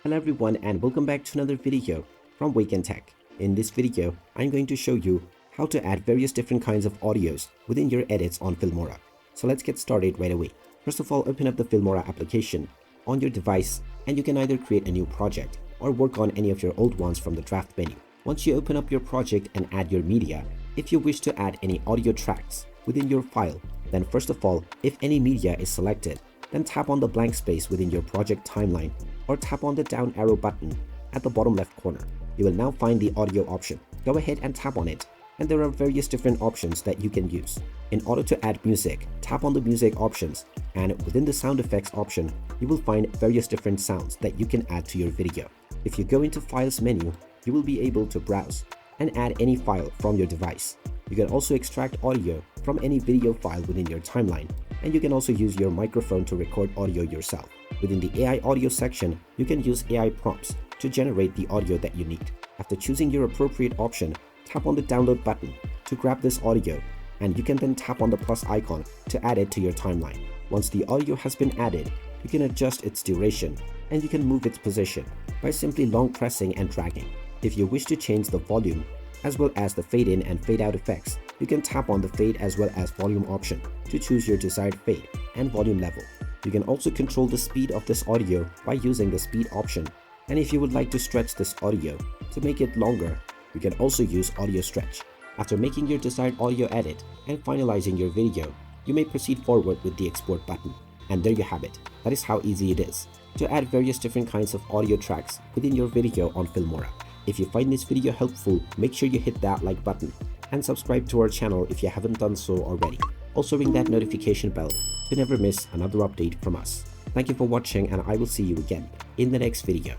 Hello everyone and welcome back to another video from Wake&Tech. In this video, I'm going to show you how to add various different kinds of audios within your edits on Filmora. So let's get started right away. First of all, open up the Filmora application on your device and you can either create a new project or work on any of your old ones from the draft menu. Once you open up your project and add your media, if you wish to add any audio tracks within your file, then first of all, if any media is selected, then tap on the blank space within your project timeline or tap on the down arrow button at the bottom left corner. You will now find the audio option. Go ahead and tap on it, and there are various different options that you can use. In order to add music, tap on the music options, and within the sound effects option, you will find various different sounds that you can add to your video. If you go into Files menu, you will be able to browse and add any file from your device. You can also extract audio from any video file within your timeline, and you can also use your microphone to record audio yourself. Within the AI audio section, you can use AI prompts to generate the audio that you need. After choosing your appropriate option, tap on the download button to grab this audio, and you can then tap on the plus icon to add it to your timeline. Once the audio has been added, you can adjust its duration and you can move its position by simply long pressing and dragging. If you wish to change the volume as well as the fade in and fade out effects, you can tap on the fade as well as volume option to choose your desired fade and volume level. You can also control the speed of this audio by using the speed option, and if you would like to stretch this audio to make it longer, you can also use audio stretch. After making your desired audio edit and finalizing your video, you may proceed forward with the export button. And there you have it. That is how easy it is to add various different kinds of audio tracks within your video on Filmora. If you find this video helpful, make sure you hit that like button and subscribe to our channel if you haven't done so already. Also ring that notification bell to never miss another update from us. Thank you for watching, and I will see you again in the next video.